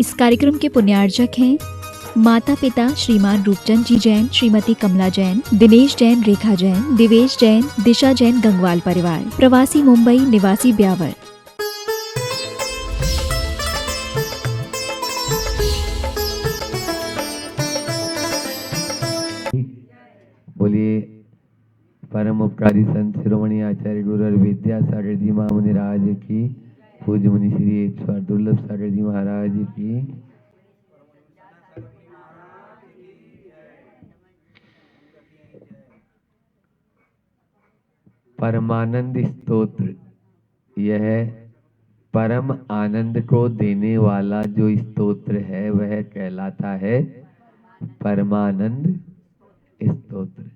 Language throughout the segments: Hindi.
इस कार्यक्रम के पुण्यार्जक हैं माता पिता श्रीमान रूपचंद जी जैन, श्रीमती कमला जैन, दिनेश जैन, रेखा जैन, दिवेश जैन, दिशा जैन, गंगवाल परिवार, प्रवासी मुंबई, निवासी ब्यावर। बोलिए परम उपकारी संत शिरोमणि आचार्य गुरु विद्या सागर जी महामुनिराज की, पूज्य मुनि श्री 108 दुर्लभ सागर जी महाराज की। परमानंद स्तोत्र, यह परम आनंद को देने वाला जो स्तोत्र है वह कहलाता है परमानंद स्तोत्र।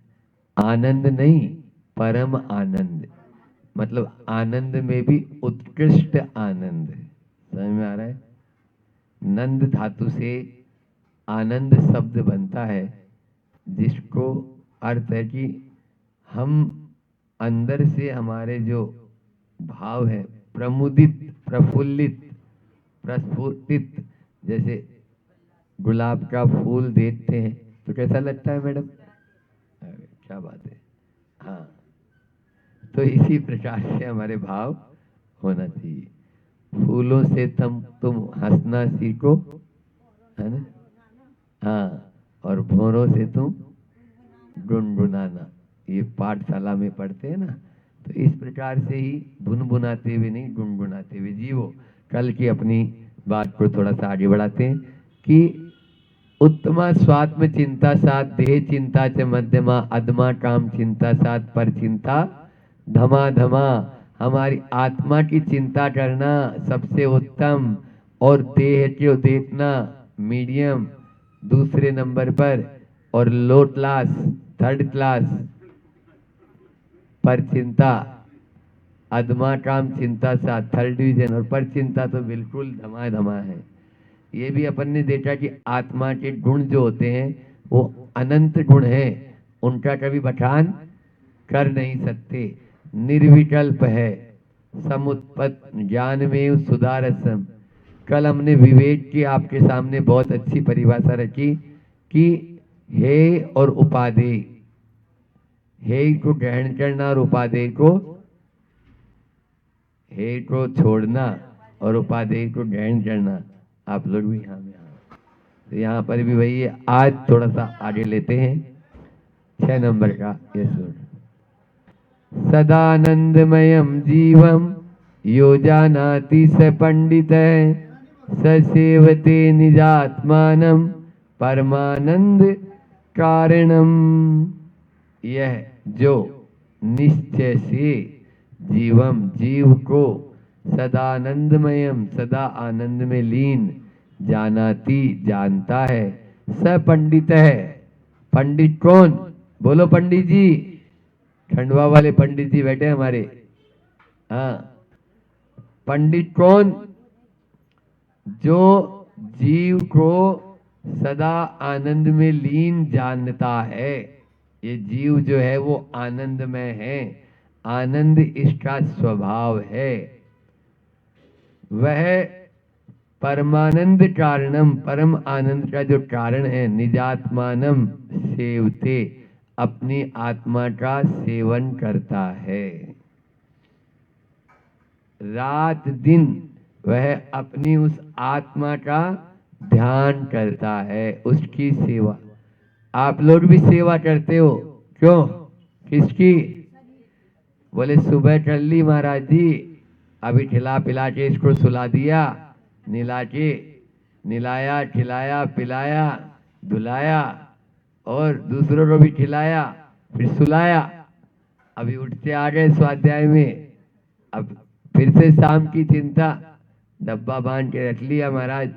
आनंद नहीं, परम आनंद, मतलब आनंद में भी उत्कृष्ट आनंद। समझ में आ रहा है? नंद धातु से आनंद शब्द बनता है, जिसको अर्थ है कि हम अंदर से हमारे जो भाव है प्रमुदित, प्रफुल्लित, प्रस्फुटित। जैसे गुलाब का फूल देखते हैं तो कैसा लगता है मैडम? क्या बात है। हाँ, तो इसी प्रकार से हमारे भाव होना चाहिए। फूलों से तुम हंसना सीखो, है ना? हाँ, और भौरों से तुम गुनगुनाना, ये पाठशाला में पढ़ते हैं ना। तो इस प्रकार से ही भुनभुनाते हुए नहीं, गुनगुनाते हुए जियो। कल की अपनी बात को थोड़ा सा आगे बढ़ाते हैं कि उत्तमा स्वात्म चिंता साथ देह चिंता च मध्यमा, अधमा काम चिंता साथ पर चिंता धमा धमा। हमारी आत्मा की चिंता करना सबसे उत्तम, और देह को देखना मीडियम दूसरे नंबर पर, और लो क्लास थर्ड क्लास पर चिंता, अधमा काम चिंता सा थर्ड डिवीजन, और पर चिंता तो बिल्कुल धमा धमा है। ये भी अपन ने देखा कि आत्मा के गुण जो होते हैं वो अनंत गुण हैं, उनका कभी बखान कर नहीं सकते। निर्विकल्प है, समुत्पत्त ज्ञान में सुधारसम। कल हमने विवेक की आपके सामने बहुत अच्छी परिभाषा रखी कि हे और उपादेय, हे को ग्रहण करना और उपादेय को, हे को छोड़ना और उपादेय को ग्रहण करना। आप लोग भी यहाँ में तो यहाँ पर भी वही है। आज थोड़ा सा आगे लेते हैं 6 नंबर का ये सुन। सदानंदमयम जीवम यो जानाति स पंडित, स सेवते निजात्मानम परमानंद कारणम। यह जो निश्चय से जीवम जीव को सदानंदमयम सदा आनंद में लीन, जानाति जानता है, स पंडित है। पंडित कौन? बोलो पंडित जी। खंडवा वाले पंडित जी बैठे हमारे। हाँ, पंडित कौन? जो जीव को सदा आनंद में लीन जानता है। ये जीव जो है वो आनंदमय है, आनंद इसका स्वभाव है। वह परमानंद कारणम, परम आनंद का जो कारण है, निजात्मानम सेवते, अपनी आत्मा का सेवन करता है। रात दिन वह अपनी उस आत्मा का ध्यान करता है, उसकी सेवा। आप लोग भी सेवा करते हो, क्यों? किसकी? बोले सुबह कर ली महाराज जी, अभी खिला पिला के इसको सुला दिया, निला के निलाया, खिलाया, पिलाया, धुलाया, और दूसरों को भी खिलाया, फिर सुलाया। अभी उठते आ गए स्वाध्याय में, अब फिर से शाम की चिंता, डब्बा बांध के रख लिया महाराज,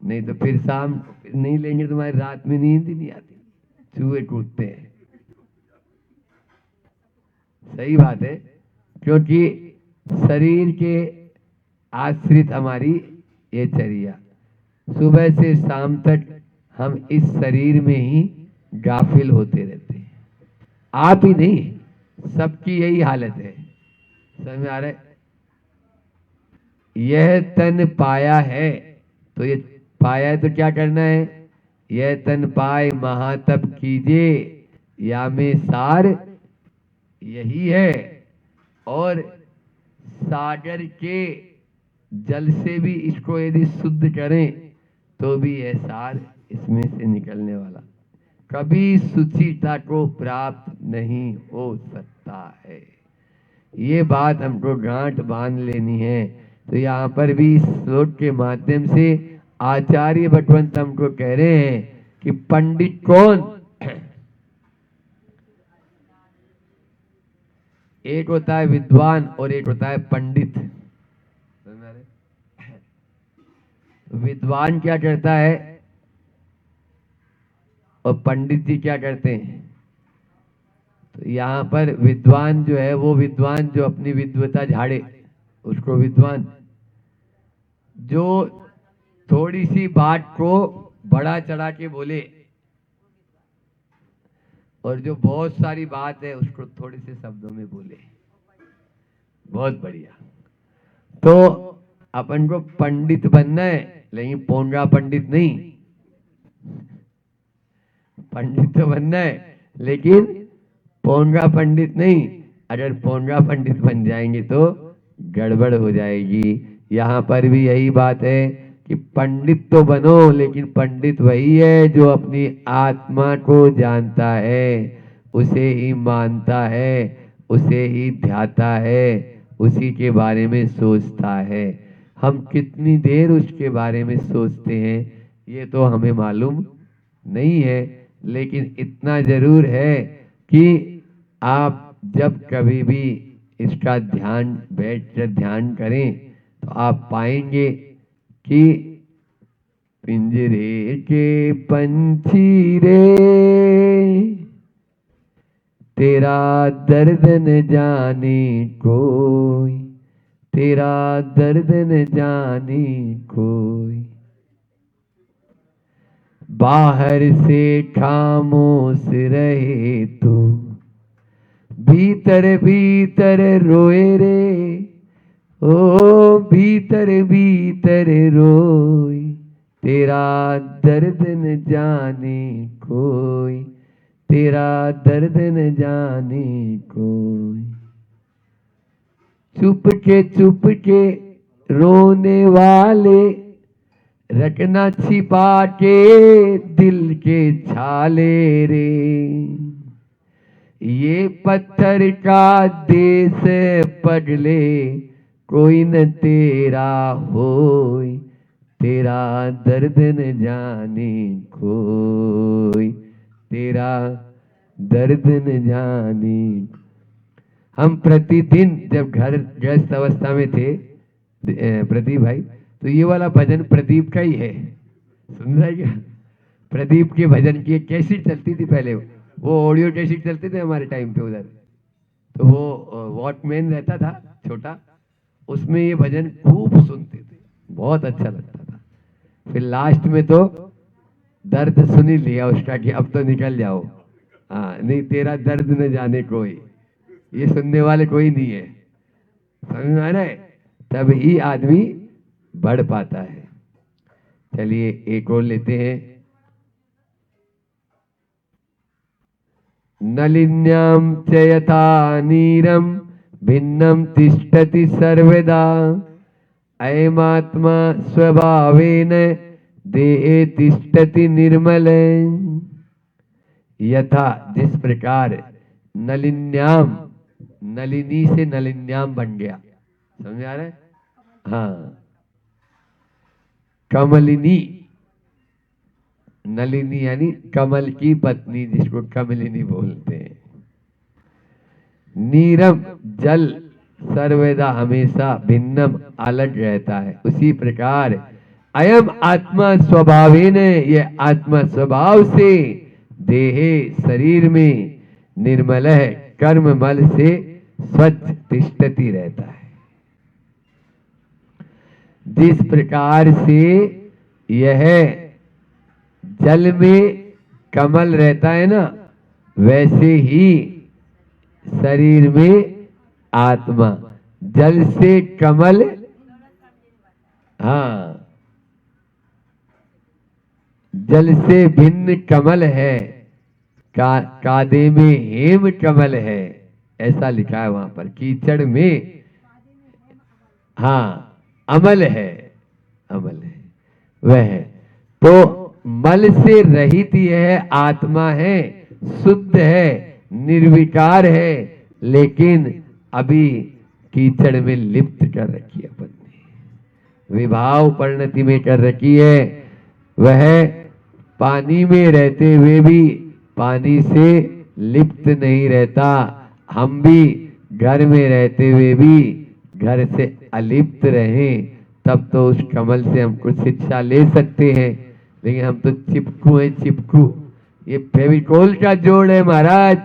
नहीं तो फिर शाम नहीं लेंगे तुम्हारी रात में नींद ही नहीं आती, चूहे कूदते हैं। सही बात है, क्योंकि शरीर के आश्रित हमारी ये चर्या। सुबह से शाम तक हम इस शरीर में ही गाफिल होते रहते हैं। आप ही नहीं, सबकी यही हालत है। समझ में आ रहा है? यह तन पाया है तो ये पाया है तो क्या करना है? यह तन पाए महातप कीजिए, या में सार यही है। और सागर के जल से भी इसको यदि शुद्ध करें तो भी यह सार इसमें से निकलने वाला, कभी शुचिता को प्राप्त नहीं हो सकता है। ये बात हमको गांठ बांध लेनी है। तो यहाँ पर भी इस श्लोक के माध्यम से आचार्य भगवंत हमको कह रहे हैं कि पंडित कौन? एक होता है विद्वान और एक होता है पंडित। विद्वान क्या करता है और पंडित जी क्या करते हैं? तो यहाँ पर विद्वान जो है वो विद्वान जो अपनी विद्वता झाड़े उसको विद्वान, जो थोड़ी सी बात को बड़ा चढ़ा के बोले और जो बहुत सारी बात है उसको थोड़े से शब्दों में बोले, बहुत बढ़िया। तो अपन को पंडित बनना है, लेकिन पोंगा पंडित नहीं। पंडित तो बनना है लेकिन पोंगा पंडित नहीं। अगर पोंगा पंडित बन जाएंगे तो गड़बड़ हो जाएगी। यहाँ पर भी यही बात है कि पंडित तो बनो, लेकिन पंडित वही है जो अपनी आत्मा को जानता है, उसे ही मानता है, उसे ही ध्याता है, उसी के बारे में सोचता है। हम कितनी देर उसके बारे में सोचते हैं ये तो हमें मालूम नहीं है, लेकिन इतना जरूर है कि आप जब कभी भी इसका ध्यान बैठकर ध्यान करें तो आप पाएंगे कि पिंजरे के पंछी रे तेरा दर्द न जाने कोई, तेरा दर्द न जाने कोई, बाहर से खामोश रहे तो भीतर भीतर रोए रे, ओ भीतर भीतर रोए, तेरा दर्द न जाने कोई, तेरा दर्द न जाने कोई। चुप के रोने वाले रखना छिपा के दिल के छाले रे, ये पत्थर का देश पगले कोई न तेरा होय, तेरा दर्द न जाने कोई, तेरा दर्द न जाने। हम प्रतिदिन जब घर गृहस्थ अवस्था में थे प्रदीप भाई, तो ये वाला भजन प्रदीप का ही है, सुन रहा है क्या? प्रदीप के भजन की एक कैसेट चलती थी पहले, वो ऑडियो कैसेट चलते थे हमारे टाइम पे उधर, तो वो वॉकमैन रहता था छोटा, उसमें ये भजन खूब सुनते थे, बहुत अच्छा लगता था। फिर लास्ट में तो दर्द सुन ही लिया उसका कि अब तो निकल जाओ, हाँ नहीं तेरा दर्द न जाने कोई, ये सुनने वाले कोई नहीं है, समझ में आ रहा है? तब ही आदमी बढ़ पाता है। चलिए एक और लेते हैं। नलिन्याम च यथा नीरम भिन्नम तिष्ठति सर्वदा, अयमात्मा स्वभावेन देहे तिष्ठति निर्मल। यथा जिस प्रकार नलिन्याम, नलिनी से नलिन्याम बन गया, समझ आ रहा है? हाँ, कमलिनी, नलिनी यानी कमल की पत्नी, जिसको कमलिनी बोलते हैं। नीरम जल सर्वदा हमेशा भिन्नम अलग रहता है, उसी प्रकार अयम आत्मा स्वभावेन, ये आत्मा स्वभाव से देहे शरीर में निर्मल है, कर्म मल से स्वच्छ तिष्ठति रहता है। जिस प्रकार से यह जल में कमल रहता है ना, वैसे ही शरीर में आत्मा, जल से कमल, हाँ जल से भिन्न कमल है, कादे में हेम कमल है, ऐसा लिखा है वहां पर। कीचड़ में हाँ अमल है, अमल है वह है। तो मल से रहित यह आत्मा है, शुद्ध है, निर्विकार है, लेकिन अभी कीचड़ में लिप्त कर रखी है अपन ने, विभाव परिणति में कर रखी है। वह पानी में रहते हुए भी पानी से लिप्त नहीं रहता, हम भी घर में रहते हुए भी घर से अलिप्त रहें, तब तो उस कमल से हम कुछ शिक्षा ले सकते हैं। लेकिन हम तो चिपकू हैं, चिपकू। ये फेविकोल का जोड़ है महाराज,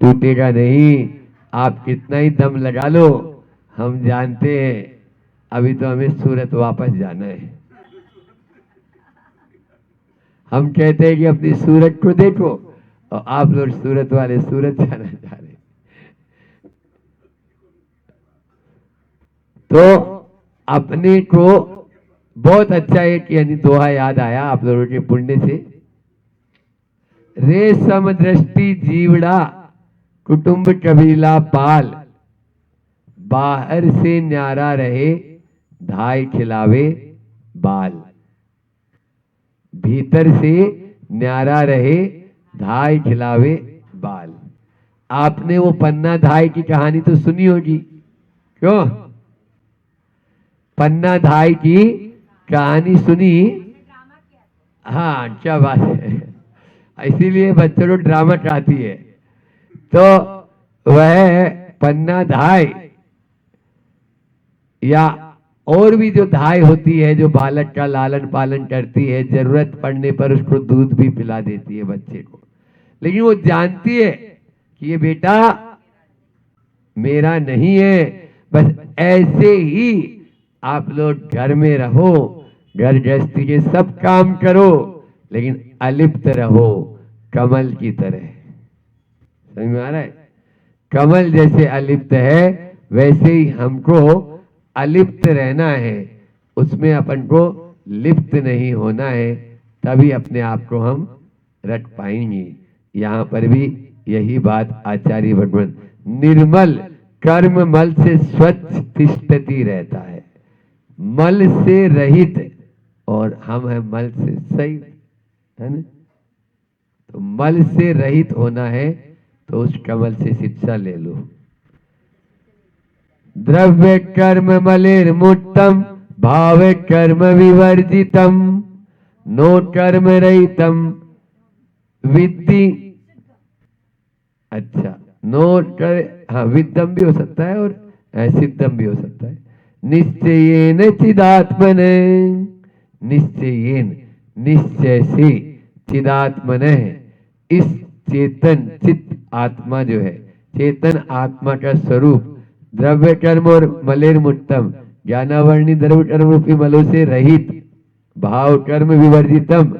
टूटेगा नहीं। आप कितना ही दम लगा लो, हम जानते हैं अभी तो हमें सूरत वापस जाना है। हम कहते हैं कि अपनी सूरत को देखो, और आप लोग सूरत वाले सूरत जाना चाह रहे हैं। तो अपने को बहुत अच्छा एक यानी दोहा याद आया आप लोगों के पुण्य से। रे समदृष्टि जीवड़ा कुटुंब कबीला पाल, बाहर से न्यारा रहे धाय खिलावे बाल। भीतर से न्यारा रहे धाय खिलावे बाल। आपने वो पन्ना धाय की कहानी तो सुनी होगी, क्यों? पन्ना धाय की कहानी सुनी? हाँ, क्या बात है, इसीलिए बच्चों को ड्रामा चाहती है। तो वह पन्ना धाय या और भी जो धाय होती है, जो बालक का लालन पालन करती है, जरूरत पड़ने पर उसको दूध भी पिला देती है बच्चे को। लेकिन वो जानती है कि ये बेटा मेरा नहीं है। बस ऐसे ही आप लोग घर में रहो, घर गृहस्थी के सब काम करो, लेकिन अलिप्त रहो कमल की तरह। समझ में आ रहा है? कमल जैसे अलिप्त है, वैसे ही हमको अलिप्त रहना है, उसमें अपन को लिप्त नहीं होना है, तभी अपने आप को हम रख पाएंगे। यहाँ पर भी यही बात आचार्य भगवान, निर्मल कर्म मल से स्वच्छ तिष्ठति रहता है, मल से रहित, और हम है मल से सहित, है ना? तो मल से रहित होना है, तो उस कमल से शिक्षा ले लो। द्रव्य कर्म मलिर्मुक्तम भाव कर्म विवर्जितम नो कर्म रहितम विद्धि। अच्छा, नो कर, हाँ विद्धम भी हो सकता है और सिद्धम भी हो सकता है। निश्चयेन चिदात्मन, निश्चयेन निश्चय से, चिदात्मन इस चेतन चित आत्मा जो है, चेतन आत्मा का स्वरूप द्रव्य कर्म और मलेर मुक्तम, ज्ञानावर्णी द्रव्य कर्म रूपी मलों से रहित, भाव कर्म विवर्जितम,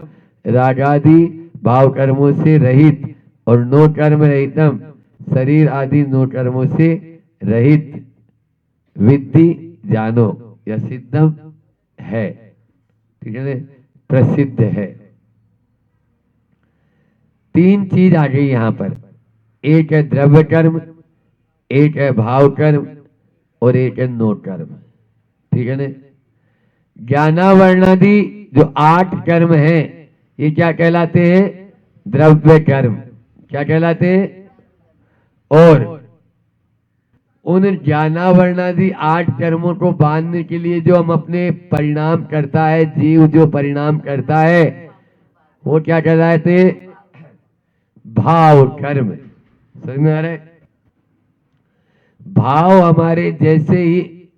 रागादि भाव कर्मों से रहित, और नो कर्म रहितम, शरीर आदि नो कर्मों से रहित, विद्धि जानो, या सिद्धम है, ठीक है ना, प्रसिद्ध है। तीन चीज आ गई यहां पर, एक है द्रव्य कर्म, एक है भाव कर्म, और एक है नो कर्म, ठीक है ना। ज्ञानावर्णादि जो 8 कर्म हैं, ये क्या कहलाते हैं? द्रव्य कर्म। क्या कहलाते हैं? और उन ज्ञानावर्णादि 8 कर्मों को बांधने के लिए जो हम अपने परिणाम करता है, जीव जो परिणाम करता है, वो क्या कहलाते हैं? भाव कर्म। समझ में आ रहा है? भाव हमारे जैसे ही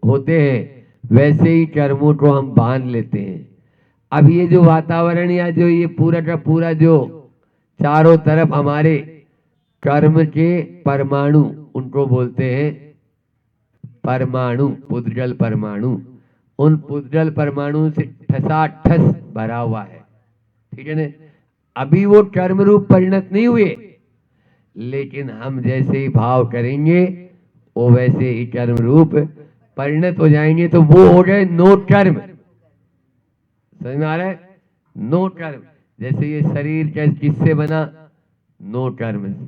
होते हैं, वैसे ही कर्मों को हम बांध लेते हैं। अब ये जो वातावरण या जो ये पूरा का पूरा जो चारों तरफ हमारे कर्म के परमाणु, उनको बोलते हैं परमाणु, पुद्गल परमाणु। उन पुद्गल परमाणु से ठसाठस भरा हुआ है, ठीक है ना। अभी वो कर्म रूप परिणत नहीं हुए, लेकिन हम जैसे ही भाव करेंगे, वो वैसे ही कर्म रूप परिणत हो जाएंगे। तो वो हो गए नो कर्म। समझ में आ रहा है? नो कर्म। जैसे ये शरीर किससे बना? नो कर्म से,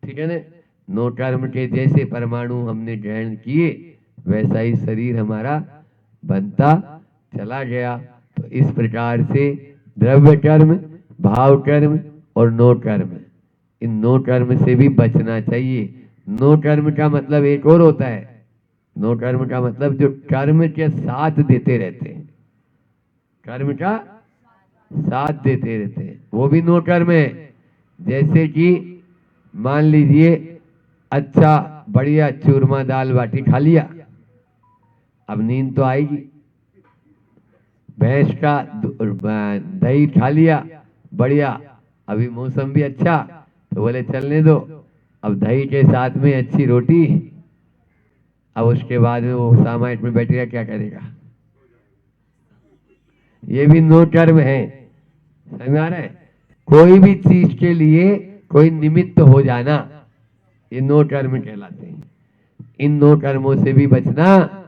ठीक है ना। नो कर्म के जैसे परमाणु हमने ग्रहण किए वैसा ही शरीर हमारा बनता चला गया। तो इस प्रकार से द्रव्य कर्म, भाव कर्म और नो कर्म, इन नो कर्म से भी बचना चाहिए। नो कर्म का मतलब एक और होता है। नो कर्म का मतलब जो कर्म के साथ देते रहते हैं, कर्म का साथ देते रहते हैं, वो भी नो कर्म है। जैसे कि मान लीजिए अच्छा बढ़िया चूरमा दाल बाटी खा लिया, अब नींद तो आएगी। भैंस का दही खा लिया बढ़िया, अभी मौसम भी अच्छा, तो बोले चलने दो। अब दही के साथ में अच्छी रोटी, अब उसके बाद में वो सामाइट में बैठेगा, क्या करेगा? ये भी नो कर्म है। समझ में आ रहा है? कोई भी चीज के लिए कोई निमित्त हो जाना, ये नो कर्म कहलाते हैं। इन नो कर्मों से भी बचना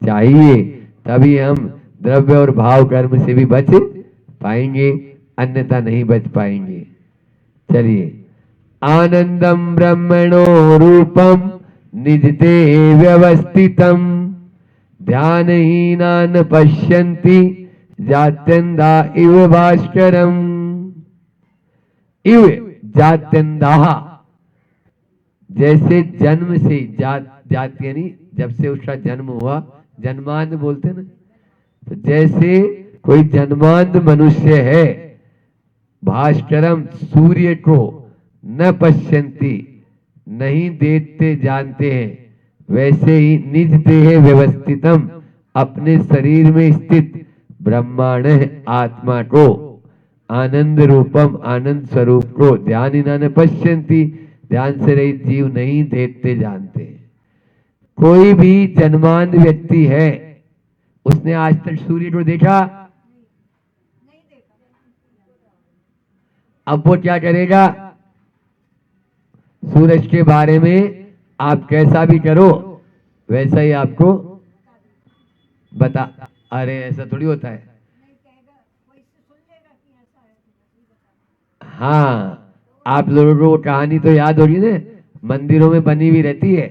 चाहिए, तभी हम द्रव्य और भाव कर्म से भी बच पाएंगे, अन्यथा नहीं बच पाएंगे। चलिए, आनंदम ब्रह्मणो रूपम निजते व्यवस्थितम ध्यानहीनान पश्यन्ति जात्यंधा इव भास्करम। इव जात्यंधा, जैसे जन्म से जात यानी जब से उसका जन्म हुआ, जन्मांध बोलते ना, तो जैसे कोई जन्मांध मनुष्य है, भास्करम सूर्य को न पश्यन्ति नहीं देखते जानते हैं, वैसे ही निज देह व्यवस्थितम अपने शरीर में स्थित ब्रह्मांड आत्मा को, आनंद रूपम आनंद स्वरूप को ध्यान न पश्यन्ति ध्यान से रहित जीव नहीं देखते जानते। कोई भी जन्मांध व्यक्ति है, उसने आज तक सूर्य को देखा? अब वो क्या करेगा? सूरज के बारे में आप कैसा भी करो वैसा ही आपको बता। अरे ऐसा थोड़ी होता है। हाँ, आप लोगों को कहानी तो याद होगी ना, मंदिरों में बनी हुई रहती है,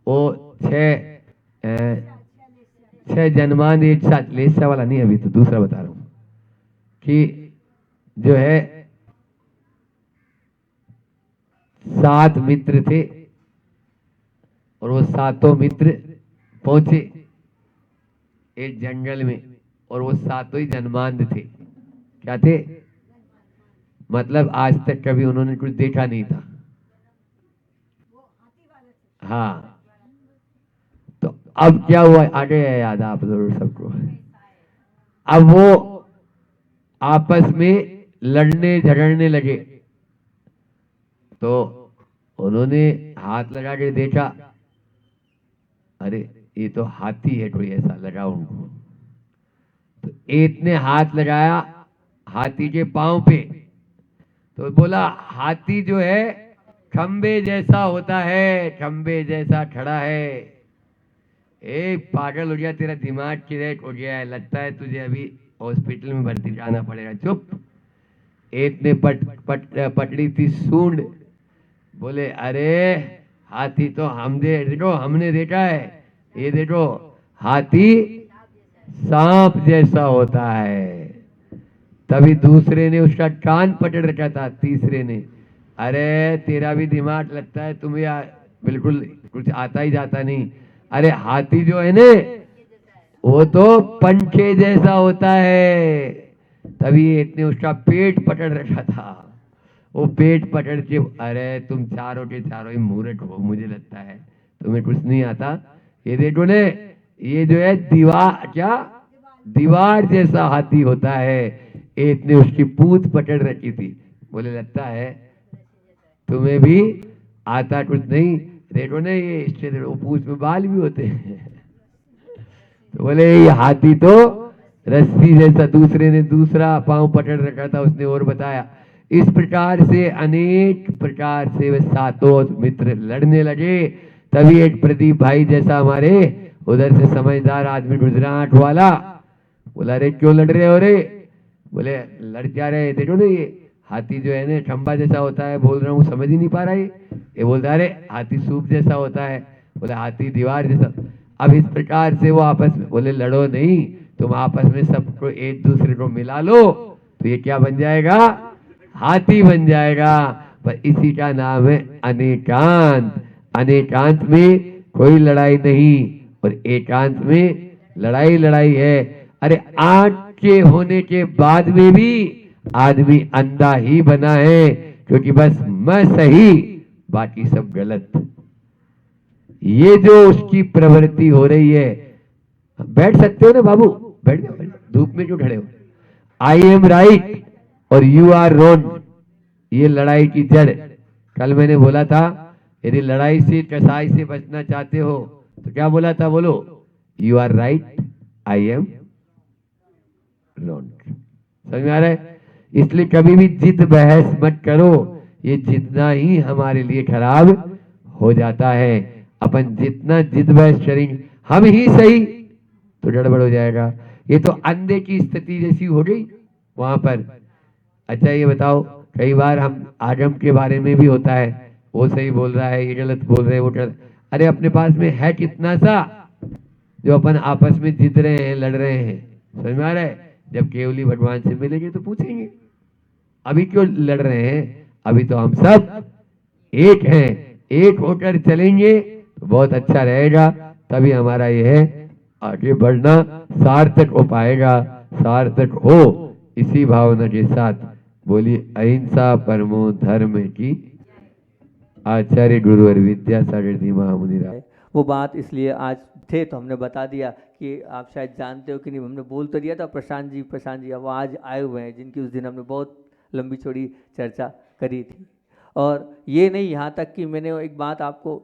वो छह जन्मांध एक साथ, लेसा वाला नहीं, अभी तो दूसरा बता रहा हूं कि जो है 7 मित्र थे और वो 7 मित्र पहुंचे एक जंगल में, और वो 7 ही जन्मांध थे। क्या थे? मतलब आज तक कभी उन्होंने कुछ देखा नहीं था। हाँ, तो अब क्या हुआ आगे है याद आप लोगों सबको। अब वो आपस में लड़ने झगड़ने लगे, तो उन्होंने हाथ लगा के देखा, अरे ये तो हाथी है, कोई ऐसा लगा उनको। तो एक ने हाथ लगाया हाथी के पांव पे, तो बोला हाथी जो है खंबे जैसा होता है, खंबे जैसा खड़ा है। ए पागल हो गया, तेरा दिमाग क्रेक हो गया है, लगता है तुझे अभी हॉस्पिटल में भर्ती जाना पड़ेगा। चुप। एक ने पकड़ी थी सूंड, बोले अरे हाथी तो देखो हमने देखा है, ये देखो हाथी सांप जैसा होता है। तभी दूसरे ने उसका कान पकड़ रखा था, तीसरे ने, अरे तेरा भी दिमाग लगता है तुम्हें बिल्कुल कुछ आता ही जाता नहीं। अरे हाथी जो है ने वो तो पंखे जैसा होता है। तभी एक ने उसका पेट पकड़ रखा था, वो पेट पकड़ के, अरे तुम चारों के चारों ही मूर्ख हो, मुझे लगता है तुम्हें कुछ नहीं आता। ये देखो ने, ये जो है दीवार, क्या दीवार जैसा हाथी होता है। एक ने उसकी पूंछ पकड़ रखी थी, बोले लगता है तुम्हें भी आता कुछ नहीं। देखो ना ये इसके पूंछ में बाल भी होते हैं। तो बोले ये हाथी तो रस्सी जैसा। दूसरे ने दूसरा पांव पकड़ रखा था, उसने और बताया। इस प्रकार से अनेक प्रकार से वे 7 मित्र लड़ने लगे। तभी एक प्रदीप भाई जैसा हमारे उधर से समझदार आदमी गुजरा, आंख वाला, बोला अरे क्यों लड़ रहे हो रे? बोले लड़ क्या रहे, देखो ना ये हाथी जो है ना खंबा जैसा होता है, बोल रहा हूँ समझ ही नहीं पा रहा है। ये बोलता अरे हाथी सूप जैसा होता है, बोले हाथी दीवार जैसा। अब इस प्रकार से वो आपस में बोले लड़ो नहीं, तुम आपस में सबको एक दूसरे को मिला लो तो ये क्या बन जाएगा, हाथी बन जाएगा। पर इसी का नाम है अनेकांत। अनेकांत में कोई लड़ाई नहीं और एकांत में लड़ाई लड़ाई है। अरे आंख के होने के बाद में भी आदमी अंधा ही बना है, क्योंकि बस मैं सही बाकी सब गलत। ये जो उसकी प्रवृत्ति हो रही है। बैठ सकते हो ना बाबू, बैठ जाओ, धूप में क्यों खड़े हो। आई एम राइट और यू आर रॉन्ग, ये लड़ाई की जड़। कल मैंने बोला था यदि लड़ाई से कसाई से बचना चाहते हो तो क्या बोला था, बोलो you are right I am wrong. समझ में आ रहा है। इसलिए कभी भी जिद बहस मत करो, ये जितना ही हमारे लिए खराब हो जाता है। अपन जितना जिद बहस करेंगे हम ही सही तो गड़बड़ हो जाएगा। ये तो अंधे की स्थिति जैसी हो गई वहां पर। अच्छा ये बताओ, कई बार हम आजम के बारे में भी होता है, वो सही बोल रहा है, ये गलत बोल रहे हैं, वो गलत। अरे अपने पास में है कितना सा जो अपन आपस में जिद रहे हैं, लड़ रहे हैं। समझ में आ रहा है। जब केवली भगवान से मिलेंगे तो पूछेंगे अभी क्यों लड़ रहे हैं। अभी तो हम सब एक हैं, एक होकर चलेंगे तो बहुत अच्छा रहेगा। तभी हमारा यह आगे बढ़ना सार्थक हो पाएगा। सार्थक हो इसी भावना के साथ बोलिए अहिंसा परमो धर्म की। आचार्य गुरुवर विद्यासागर जी महामुनि राम। वो बात इसलिए आज थे तो हमने बता दिया कि आप शायद जानते हो कि नहीं, हमने बोल तो दिया था। प्रशांत जी अब आज आए हुए हैं, जिनकी उस दिन हमने बहुत लंबी चौड़ी चर्चा करी थी। और ये नहीं, यहाँ तक कि मैंने एक बात आपको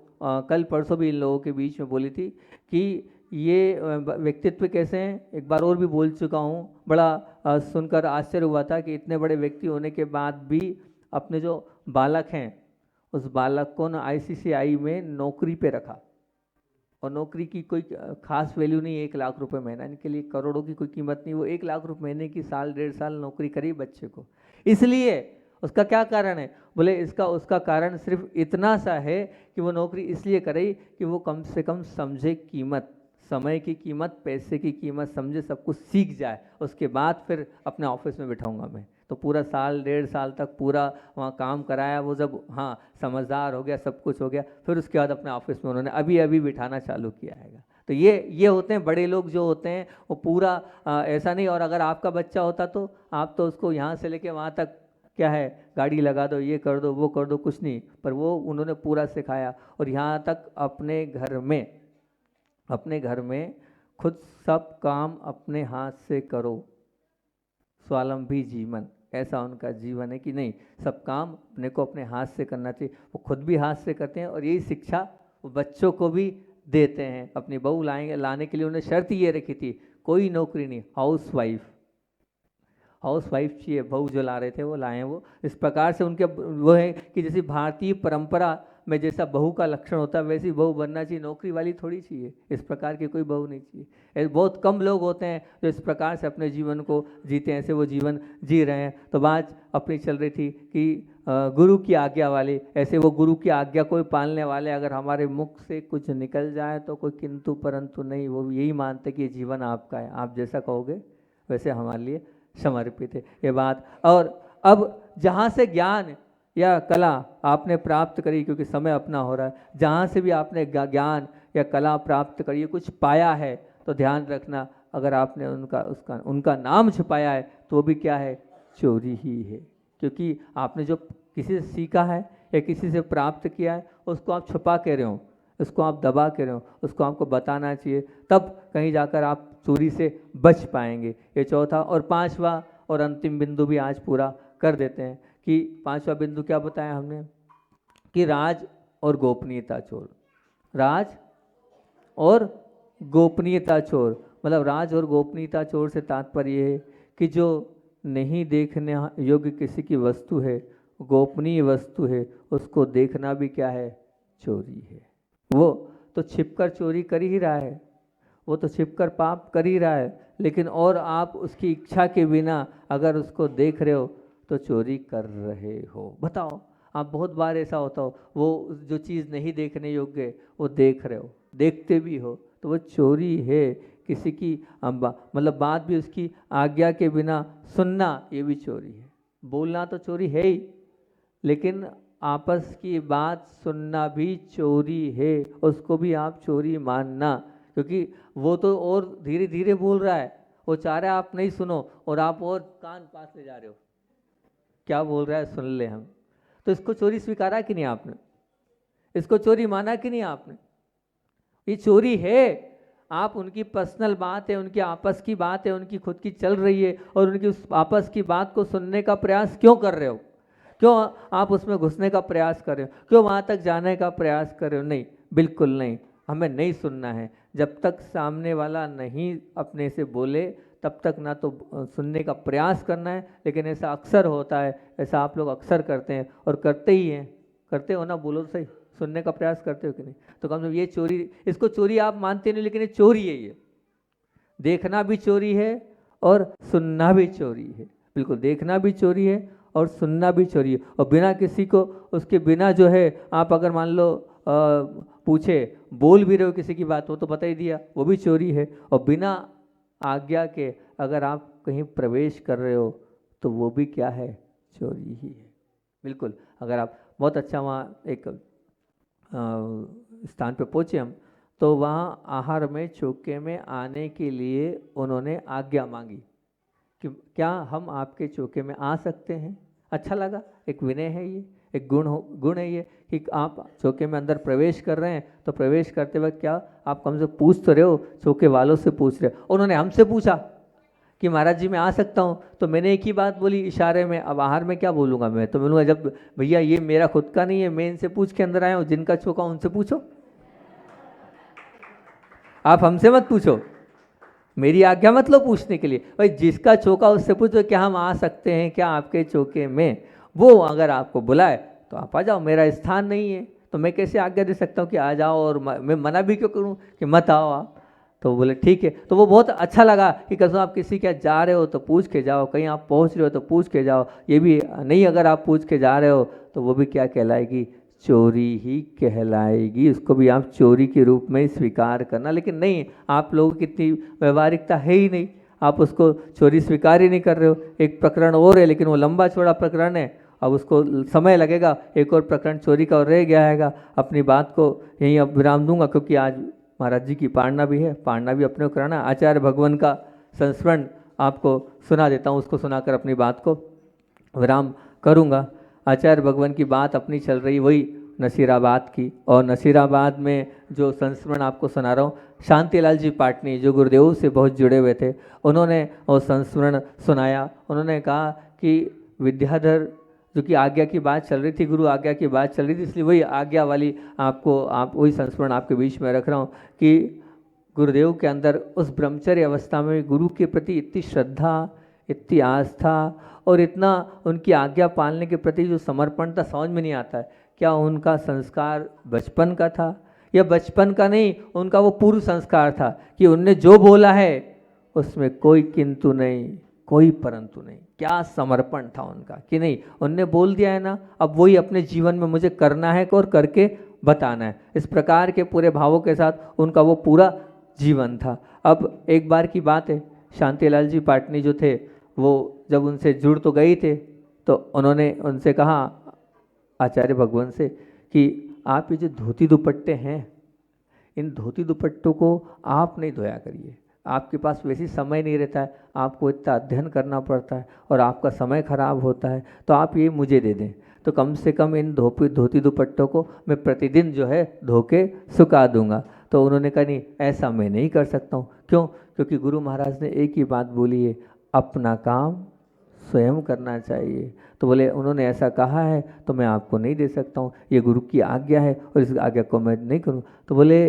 कल परसों भी इन लोगों के बीच में बोली थी कि ये व्यक्तित्व कैसे हैं, एक बार और भी बोल चुका हूँ। बड़ा सुनकर आश्चर्य हुआ था कि इतने बड़े व्यक्ति होने के बाद भी अपने जो बालक हैं उस बालक को ना ICCI में नौकरी पे रखा। और नौकरी की कोई खास वैल्यू नहीं, 1 लाख रुपए महीना, इनके लिए करोड़ों की कोई कीमत नहीं। वो 1 लाख रुपए महीने की साल 1.5 साल नौकरी करी बच्चे को। इसलिए उसका क्या कारण है, बोले उसका कारण सिर्फ इतना सा है कि वो नौकरी इसलिए करे कि वो कम से कम समझे कीमत, समय की कीमत, पैसे की कीमत समझे, सब कुछ सीख जाए। उसके बाद फिर अपने ऑफिस में बिठाऊंगा मैं। तो पूरा साल 1.5 साल तक पूरा वहाँ काम कराया। वो जब हाँ समझदार हो गया, सब कुछ हो गया, फिर उसके बाद अपने ऑफिस में उन्होंने अभी बिठाना चालू किया है। तो ये होते हैं बड़े लोग जो होते हैं, वो पूरा ऐसा नहीं। और अगर आपका बच्चा होता तो आप तो उसको यहाँ से लेके वहाँ तक क्या है, गाड़ी लगा दो, ये कर दो, वो कर दो, कुछ नहीं। पर वो उन्होंने पूरा सिखाया। और यहाँ तक अपने घर में खुद सब काम अपने हाथ से करो, स्वावलंबी जीवन, ऐसा उनका जीवन है कि नहीं, सब काम अपने को अपने हाथ से करना चाहिए। वो खुद भी हाथ से करते हैं और यही शिक्षा वो बच्चों को भी देते हैं। अपनी बहू लाने के लिए उन्हें शर्त ये रखी थी, कोई नौकरी नहीं, हाउस वाइफ चाहिए। बहू जो ला रहे थे वो लाए हैं। वो इस प्रकार से उनके वो है कि जैसे भारतीय परंपरा में जैसा बहू का लक्षण होता है वैसी बहू बनना चाहिए, नौकरी वाली थोड़ी चाहिए। इस प्रकार की कोई बहू नहीं चाहिए। बहुत कम लोग होते हैं जो इस प्रकार से अपने जीवन को जीते हैं, ऐसे वो जीवन जी रहे हैं। तो बात अपनी चल रही थी कि गुरु की आज्ञा वाले, ऐसे वो गुरु की आज्ञा को पालने वाले, अगर हमारे मुख से कुछ निकल जाए तो कोई किंतु परंतु नहीं, वो यही मानते कि ये जीवन आपका है, आप जैसा कहोगे वैसे हमारे लिए समर्पित है, ये बात। और अब जहाँ से ज्ञान या कला आपने प्राप्त करी, क्योंकि समय अपना हो रहा है, जहाँ से भी आपने ज्ञान या कला प्राप्त करी, कुछ पाया है, तो ध्यान रखना अगर आपने उनका नाम छुपाया है तो वो भी क्या है, चोरी ही है। क्योंकि आपने जो किसी से सीखा है या किसी से प्राप्त किया है उसको आप छुपा के रहे हो, उसको आप दबा के रहे हो, उसको आपको बताना चाहिए, तब कहीं जाकर आप चोरी से बच पाएंगे। ये चौथा और पांचवा और अंतिम बिंदु भी आज पूरा कर देते हैं कि पांचवा बिंदु क्या बताया हमने कि राज और गोपनीयता चोर। राज और गोपनीयता चोर, मतलब राज और गोपनीयता चोर से तात्पर्य है कि जो नहीं देखने योग्य किसी की वस्तु है, गोपनीय वस्तु है, उसको देखना भी क्या है, चोरी है। वो तो छिपकर चोरी कर ही रहा है, वो तो छिपकर पाप कर ही रहा है, लेकिन और आप उसकी इच्छा के बिना अगर उसको देख रहे हो तो चोरी कर रहे हो। बताओ, आप बहुत बार ऐसा होता हो, वो जो चीज़ नहीं देखने योग्य वो देख रहे हो, देखते भी हो, तो वो चोरी है। किसी की मतलब बात भी उसकी आज्ञा के बिना सुनना, ये भी चोरी है। बोलना तो चोरी है ही, लेकिन आपस की बात सुनना भी चोरी है। उसको भी आप चोरी मानना, क्योंकि वो तो और धीरे धीरे बोल रहा है, वो चाह रहा है आप नहीं सुनो और आप और कान पास ले जा रहे हो, क्या बोल रहा है सुन ले हम। तो इसको चोरी स्वीकारा कि नहीं आपने? इसको चोरी माना कि नहीं आपने? ये चोरी है। आप उनकी पर्सनल बात है, उनकी आपस की बात है, उनकी खुद की चल रही है, और उनकी उस आपस की बात को सुनने का प्रयास क्यों कर रहे हो? क्यों आप उसमें घुसने का प्रयास कर रहे हो? क्यों वहाँ तक जाने का प्रयास कर रहे हो? नहीं, बिल्कुल नहीं, हमें नहीं सुनना है। जब तक सामने वाला नहीं अपने से बोले तब तक ना तो सुनने का प्रयास करना है। लेकिन ऐसा अक्सर होता है, ऐसा आप लोग अक्सर करते हैं और करते ही हैं। करते हो ना? बोलो सही, सुनने का प्रयास करते हो कि नहीं? तो कम से कम ये चोरी, इसको चोरी आप मानते नहीं, लेकिन ये चोरी है। ये देखना भी चोरी है और सुनना भी चोरी है। बिल्कुल, देखना भी चोरी है और सुनना भी चोरी है। और बिना किसी को, उसके बिना जो है, आप अगर मान लो पूछे, बोल भी रहे हो किसी की बात, वो तो बता ही दिया, वो भी चोरी है। और बिना आज्ञा के अगर आप कहीं प्रवेश कर रहे हो तो वो भी क्या है? चोरी ही है। बिल्कुल, अगर आप बहुत अच्छा वहाँ एक स्थान पे पहुँचे हम, तो वहाँ आहार में चौके में आने के लिए उन्होंने आज्ञा मांगी कि क्या हम आपके चौके में आ सकते हैं। अच्छा लगा, एक विनय है ये, एक गुण है ये कि आप चौके में अंदर प्रवेश कर रहे हैं, तो प्रवेश करते वक्त क्या आप कम से पूछ तो रहे हो, चौके वालों से पूछ रहे हो। उन्होंने हमसे पूछा कि महाराज जी मैं आ सकता हूँ, तो मैंने एक ही बात बोली इशारे में। अब आहार में क्या बोलूँगा मैं? तो बोलूँगा जब भैया ये मेरा खुद का नहीं है, मैं इनसे पूछ के अंदर आया हूँ, जिनका चौका उनसे पूछो, आप हमसे मत पूछो, मेरी आज्ञा मत लो पूछने के लिए। भाई जिसका चौका उससे पूछो क्या हम आ सकते हैं क्या आपके चौके में। वो अगर आपको बुलाए तो आप आ जाओ, मेरा स्थान नहीं है तो मैं कैसे आज्ञा दे सकता हूँ कि आ जाओ, और मैं मना भी क्यों करूँ कि मत आओ आप। तो बोले ठीक है। तो वो बहुत अच्छा लगा कि कसम आप किसी के जा रहे हो तो पूछ के जाओ, कहीं आप पहुँच रहे हो तो पूछ के जाओ। ये भी नहीं, अगर आप पूछ के जा रहे हो तो वो भी क्या कहलाएगी? चोरी ही कहलाएगी। उसको भी आप चोरी के रूप में स्वीकार करना। लेकिन नहीं, आप लोगों की इतनी व्यवहारिकता है ही नहीं, आप उसको चोरी स्वीकार ही नहीं कर रहे हो। एक प्रकरण और है, लेकिन वो लंबा चौड़ा प्रकरण है, अब उसको समय लगेगा। एक और प्रकरण चोरी का और रह गया है। अपनी बात को यहीं अब विराम दूंगा, क्योंकि आज महाराज जी की पारणा भी है, पारणा भी अपने को कराना। आचार्य भगवान का संस्मरण आपको सुना देता हूँ, उसको सुनाकर अपनी बात को विराम करूँगा। आचार्य भगवान की बात अपनी चल रही, वही नसीराबाद की, और नसीराबाद में जो संस्मरण आपको सुना रहा हूँ, शांतिलाल जी पाटनी जो गुरुदेव से बहुत जुड़े हुए थे, उन्होंने वो संस्मरण सुनाया। उन्होंने कहा कि विद्याधर, जो कि आज्ञा की बात चल रही थी, गुरु आज्ञा की बात चल रही थी, इसलिए वही आज्ञा वाली आप वही संस्मरण आपके बीच में रख रहा हूँ कि गुरुदेव के अंदर उस ब्रह्मचर्य अवस्था में गुरु के प्रति इतनी श्रद्धा, इतनी आस्था और इतना उनकी आज्ञा पालने के प्रति जो समर्पण था, समझ में नहीं आता है क्या उनका संस्कार बचपन का था या बचपन का नहीं, उनका वो पूर्व संस्कार था कि उनने जो बोला है उसमें कोई किंतु नहीं, कोई परंतु नहीं। क्या समर्पण था उनका कि नहीं, उनने बोल दिया है ना, अब वही अपने जीवन में मुझे करना है और करके बताना है। इस प्रकार के पूरे भावों के साथ उनका वो पूरा जीवन था। अब एक बार की बात है, शांतिलाल जी पाटनी जो थे, वो जब उनसे जुड़ तो गए थे, तो उन्होंने उनसे कहा आचार्य भगवान से कि आप ये जो धोती दुपट्टे हैं, इन धोती दुपट्टों को आप नहीं धोया करिए, आपके पास वैसे समय नहीं रहता है, आपको इतना अध्ययन करना पड़ता है और आपका समय खराब होता है, तो आप ये मुझे दे दें, तो कम से कम इन धोती दुपट्टों को मैं प्रतिदिन जो है धो के सुखा दूंगा। तो उन्होंने कहा नहीं, ऐसा मैं नहीं कर सकता हूँ। क्यों? क्योंकि गुरु महाराज ने एक ही बात बोली है, अपना काम स्वयं करना चाहिए। तो बोले उन्होंने ऐसा कहा है तो मैं आपको नहीं दे सकता हूँ, ये गुरु की आज्ञा है और इस आज्ञा को मैं नहीं करूँ। तो बोले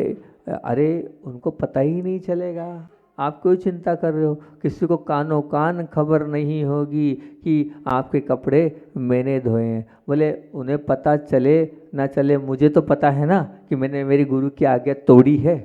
अरे उनको पता ही नहीं चलेगा, आप क्यों चिंता कर रहे हो, किसी को कानों कान खबर नहीं होगी कि आपके कपड़े मैंने धोए हैं। बोले उन्हें पता चले ना चले, मुझे तो पता है ना कि मैंने मेरी गुरु की आज्ञा तोड़ी है।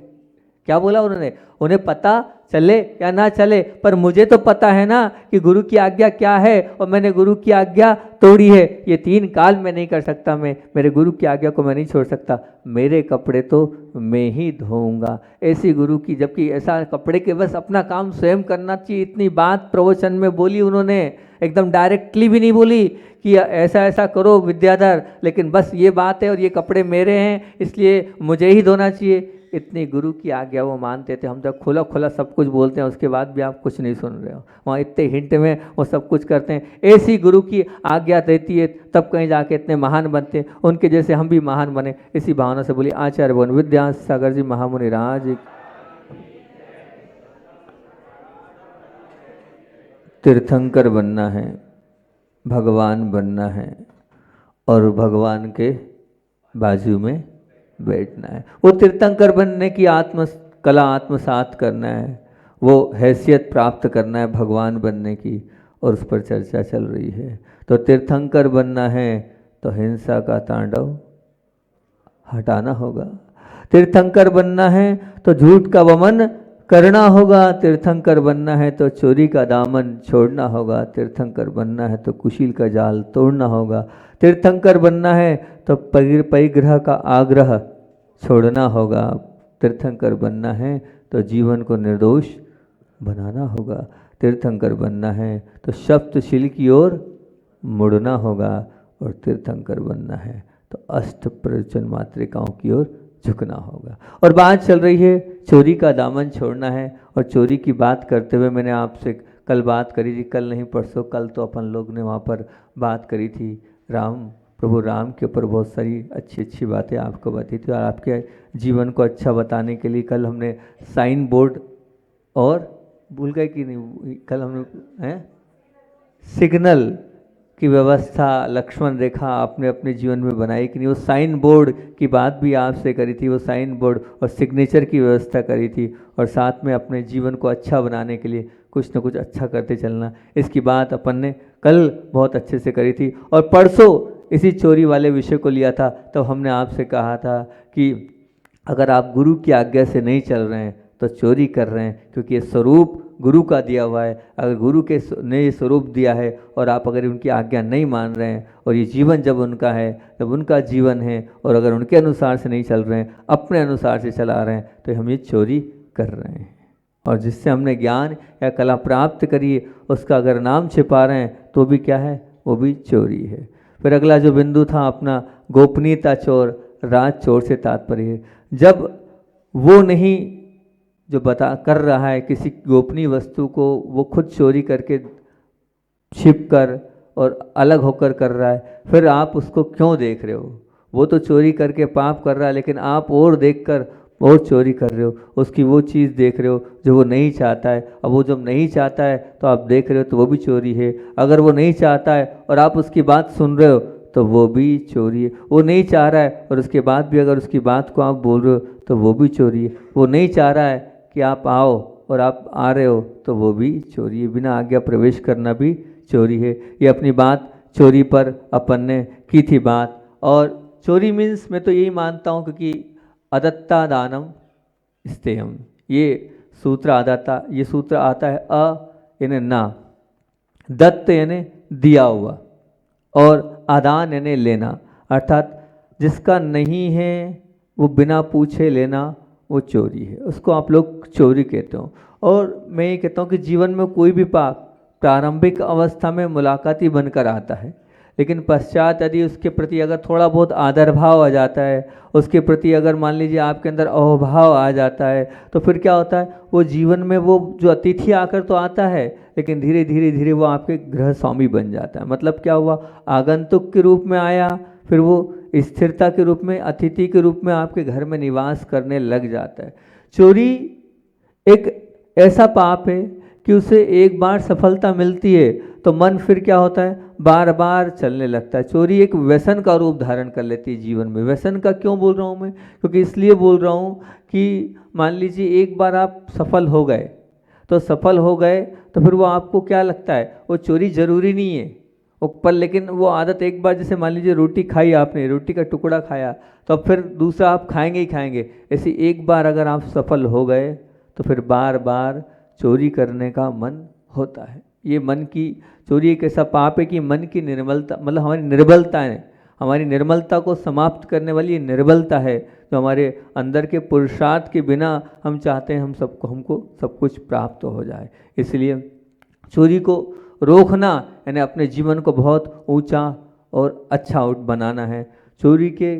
क्या बोला उन्होंने? उन्हें पता चले या ना चले, पर मुझे तो पता है ना कि गुरु की आज्ञा क्या है, और मैंने गुरु की आज्ञा तोड़ी है। ये 3 काल मैं नहीं कर सकता, मैं मेरे गुरु की आज्ञा को मैं नहीं छोड़ सकता, मेरे कपड़े तो मैं ही धोऊंगा। ऐसी गुरु की, जबकि ऐसा कपड़े के बस अपना काम स्वयं करना चाहिए, इतनी बात प्रवचन में बोली उन्होंने, एकदम डायरेक्टली भी नहीं बोली कि ऐसा ऐसा करो विद्याधर, लेकिन बस ये बात है और ये कपड़े मेरे हैं इसलिए मुझे ही धोना चाहिए। इतनी गुरु की आज्ञा वो मानते थे। हम जब खुला खुला सब कुछ बोलते हैं, उसके बाद भी आप कुछ नहीं सुन रहे हो, वहाँ इतने हिंट में वो सब कुछ करते हैं। ऐसी गुरु की आज्ञा रहती है, तब कहीं जाके इतने महान बनते हैं। उनके जैसे हम भी महान बने, इसी भावना से बोली आचार्य भवन विद्यासागर जी महामुनि राज। तीर्थंकर बनना है, भगवान बनना है, और भगवान के बाजू में बैठना है। वो तीर्थंकर बनने की कला आत्मसात करना है, वो हैसियत प्राप्त करना है भगवान बनने की, और उस पर चर्चा चल रही है। तो तीर्थंकर बनना है तो हिंसा का तांडव हटाना होगा, तीर्थंकर बनना है तो झूठ का वमन करना होगा, तीर्थंकर बनना है तो चोरी का दामन छोड़ना होगा, तीर्थंकर बनना है तो कुशील का जाल तोड़ना होगा, तीर्थंकर बनना है तो परिग्रह का आग्रह छोड़ना होगा, तीर्थंकर बनना है तो जीवन को निर्दोष बनाना होगा, तीर्थंकर बनना है तो सप्तशील की ओर मुड़ना होगा, और तीर्थंकर बनना है तो अष्ट प्रयोजन मातृकाओं की ओर झुकना होगा। और बात चल रही है चोरी का दामन छोड़ना है, और चोरी की बात करते हुए मैंने आपसे कल बात करी थी, कल नहीं परसों, कल तो अपन लोग ने वहाँ पर बात करी थी प्रभु राम के ऊपर बहुत सारी अच्छी अच्छी बातें आपको बताई थी, और आपके जीवन को अच्छा बताने के लिए कल हमने साइन बोर्ड, और भूल गए कि नहीं, कल हमने सिग्नल की व्यवस्था, लक्ष्मण रेखा आपने अपने जीवन में बनाई कि नहीं, वो साइन बोर्ड की बात भी आपसे करी थी, वो साइन बोर्ड और सिग्नेचर की व्यवस्था करी थी, और साथ में अपने जीवन को अच्छा बनाने के लिए कुछ न कुछ अच्छा करते चलना, इसकी बात अपन ने कल बहुत अच्छे से करी थी। और परसों इसी चोरी वाले विषय को लिया था, तो हमने आपसे कहा था कि अगर आप गुरु की आज्ञा से नहीं चल रहे हैं तो चोरी कर रहे हैं, क्योंकि ये स्वरूप गुरु का दिया हुआ है। अगर गुरु के ने ये स्वरूप दिया है और आप अगर उनकी आज्ञा नहीं मान रहे हैं, और ये जीवन जब उनका है, जब उनका जीवन है, और अगर उनके अनुसार से नहीं चल रहे हैं, अपने अनुसार से चला रहे हैं, तो हम ये चोरी कर रहे हैं। और जिससे हमने ज्ञान या कला प्राप्त करी है, उसका अगर नाम छिपा रहे हैं तो भी क्या है, वो भी चोरी है। फिर अगला जो बिंदु था अपना गोपनीयता चोर, राज चोर से तात्पर्य है जब वो नहीं जो बता कर रहा है किसी गोपनीय वस्तु को, वो खुद चोरी करके छिप कर और अलग होकर कर रहा है, फिर आप उसको क्यों देख रहे हो? वो तो चोरी करके पाप कर रहा है, लेकिन आप और देखकर और चोरी कर रहे हो, उसकी वो चीज़ देख रहे हो जो वो नहीं चाहता है। अब वो जब नहीं चाहता है तो आप देख रहे हो, तो वो भी चोरी है। अगर वो नहीं चाहता है और आप उसकी बात सुन रहे हो तो वो भी चोरी है। वो नहीं चाह रहा है और उसके बाद भी अगर उसकी बात को आप बोल रहे हो तो वो भी चोरी है। वो नहीं चाह रहा है कि आप आओ और आप आ रहे हो तो वो भी चोरी है। बिना आज्ञा प्रवेश करना भी चोरी है। ये अपनी बात चोरी पर अपन ने की थी बात। और चोरी मीन्स मैं तो यही मानता हूँ, क्योंकि अदत्ता दानम स्तेयम, ये सूत्र आदाता, ये सूत्र आता है यानी ना, दत्त यानी दिया हुआ, और आदान यानी लेना। अर्थात जिसका नहीं है वो बिना पूछे लेना, वो चोरी है, उसको आप लोग चोरी कहते हो। और मैं ये कहता हूँ कि जीवन में कोई भी पाप प्रारंभिक अवस्था में मुलाकाती बनकर आता है, लेकिन पश्चात यदि उसके प्रति अगर थोड़ा बहुत आदर भाव आ जाता है, उसके प्रति अगर मान लीजिए आपके अंदर अहोभाव आ जाता है, तो फिर क्या होता है, वो जीवन में वो जो अतिथि आकर तो आता है, लेकिन धीरे धीरे धीरे वो आपके गृह स्वामी बन जाता है। मतलब क्या हुआ, आगंतुक के रूप में आया, फिर वो स्थिरता के रूप में, अतिथि के रूप में आपके घर में निवास करने लग जाता है। चोरी एक ऐसा पाप है कि उसे एक बार सफलता मिलती है तो मन फिर क्या होता है, बार बार चलने लगता है। चोरी एक व्यसन का रूप धारण कर लेती है जीवन में। व्यसन का क्यों बोल रहा हूँ मैं, क्योंकि इसलिए बोल रहा हूँ कि मान लीजिए एक बार आप सफल हो गए, तो सफल हो गए तो फिर वो आपको क्या लगता है, वो चोरी जरूरी नहीं है पर, लेकिन वो आदत एक बार, जैसे मान लीजिए रोटी खाई आपने, रोटी का टुकड़ा खाया, तो अब फिर दूसरा आप खाएंगे ही खाएंगे। ऐसे एक बार अगर आप सफल हो गए तो फिर बार बार चोरी करने का मन होता है। ये मन की चोरी एक ऐसा पाप है कि मन की निर्मलता, मतलब हमारी निर्बलता है, हमारी निर्मलता को समाप्त करने वाली ये निर्बलता है जो हमारे अंदर के पुरुषार्थ के बिना हम चाहते हैं हमको सब कुछ प्राप्त हो जाए। इसलिए चोरी को रोकना यानी अपने जीवन को बहुत ऊंचा और अच्छा बनाना है। चोरी के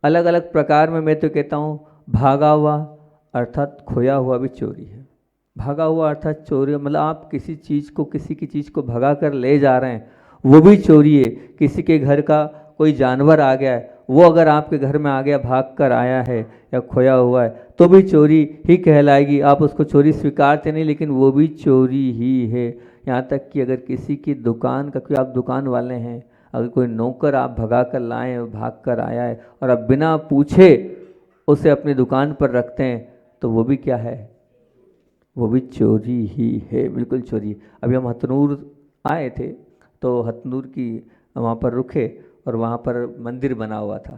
अलग अलग प्रकार में मैं तो कहता हूँ, भागा हुआ अर्थात खोया हुआ भी चोरी है। भागा हुआ अर्थात चोरी मतलब आप किसी की चीज़ को भगा कर ले जा रहे हैं, वो भी चोरी है। किसी के घर का कोई जानवर आ गया है, वो अगर आपके घर में आ गया, भाग कर आया है या खोया हुआ है, तो भी चोरी ही कहलाएगी। आप उसको चोरी स्वीकारते नहीं, लेकिन वो भी चोरी ही है। यहाँ तक कि अगर किसी की दुकान का, कोई आप दुकान वाले हैं, अगर कोई नौकर आप भगा कर लाए, भाग कर आया है और आप बिना पूछे उसे अपनी दुकान पर रखते हैं, तो वो भी क्या है? वो भी चोरी ही है, बिल्कुल चोरी। अभी हम हथनूर आए थे, तो हथनूर की वहाँ पर रुके और वहाँ पर मंदिर बना हुआ था।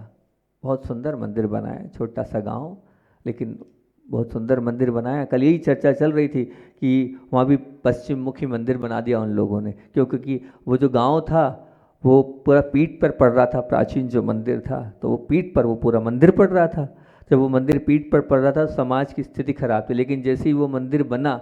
बहुत सुंदर मंदिर बनाया, छोटा सा गांव, लेकिन बहुत सुंदर मंदिर बनाया। कल यही चर्चा चल रही थी कि वहाँ भी पश्चिम मुखी मंदिर बना दिया उन लोगों ने, क्योंकि वो जो गांव था वो पूरा पीठ पर पड़ रहा था। प्राचीन जो मंदिर था तो वो पीठ पर, वो पूरा मंदिर पड़ रहा था। जब वो मंदिर पीठ पर पड़ रहा था, समाज की स्थिति खराब थी। लेकिन जैसे ही वो मंदिर बना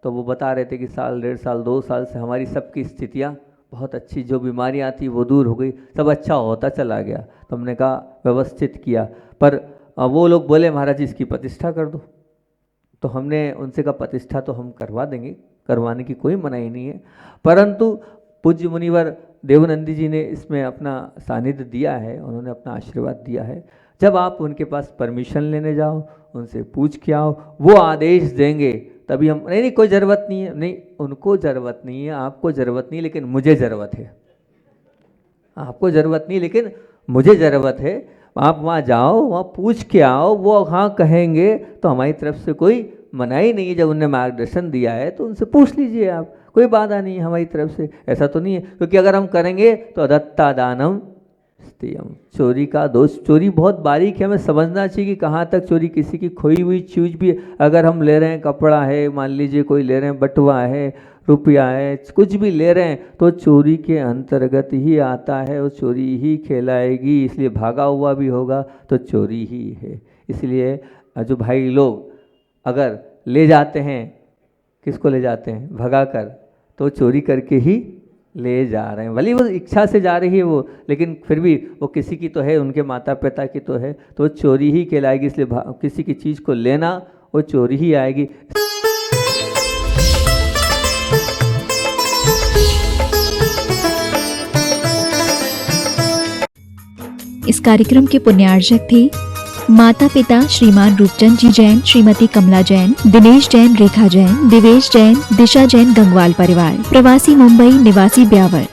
तो वो बता रहे थे कि साल, 1.5 साल, 2 साल से हमारी सबकी स्थितियाँ बहुत अच्छी, जो बीमारियाँ थी वो दूर हो गई, सब अच्छा होता चला गया। तो हमने कहा व्यवस्थित किया, पर वो लोग बोले महाराज जी इसकी प्रतिष्ठा कर दो। तो हमने उनसे कहा प्रतिष्ठा तो हम करवा देंगे, करवाने की कोई मनाही नहीं है, परंतु पूज्य मुनिवर देवनंदी जी ने इसमें अपना सानिध्य दिया है, उन्होंने अपना आशीर्वाद दिया है। जब आप उनके पास परमिशन लेने जाओ, उनसे पूछ के आओ, वो आदेश देंगे तभी हम, नहीं कोई ज़रूरत नहीं है, नहीं उनको ज़रूरत नहीं है, आपको ज़रूरत नहीं, लेकिन मुझे ज़रूरत है। आपको ज़रूरत नहीं, लेकिन मुझे ज़रूरत है। आप वहाँ जाओ, वहाँ पूछ के आओ, वो हाँ कहेंगे तो हमारी तरफ से कोई मनाही नहीं है। जब उन्होंने मार्गदर्शन दिया है तो उनसे पूछ लीजिए आप, कोई बाधा नहीं है हमारी तरफ से, ऐसा तो नहीं है। क्योंकि अगर हम करेंगे तो अदत्ता दानम स्तेयम, चोरी का दोष, चोरी बहुत बारीक है, हमें समझना चाहिए कि कहाँ तक चोरी। किसी की खोई हुई चीज़ भी अगर हम ले रहे हैं, कपड़ा है, मान लीजिए कोई ले रहे हैं, बटुआ है, रुपया है, कुछ भी ले रहे हैं, तो चोरी के अंतर्गत ही आता है, वो चोरी ही कहलाएगी। इसलिए भागा हुआ भी होगा तो चोरी ही है। इसलिए जो भाई लोग अगर ले जाते हैं, किसको ले जाते हैं? भगा कर, तो चोरी करके ही ले जा रहे हैं। भले वो इच्छा से जा रही है वो, लेकिन फिर भी वो किसी की तो है, उनके माता पिता की तो है, तो चोरी ही कहलाएगी। इसलिए किसी की चीज़ को लेना वो चोरी ही आएगी। इस कार्यक्रम के पुण्यार्चक थे माता पिता श्रीमान रूपचंद जी जैन, श्रीमती कमला जैन, दिनेश जैन, रेखा जैन, दिवेश जैन, दिशा जैन, गंगवाल परिवार, प्रवासी मुंबई, निवासी ब्यावर।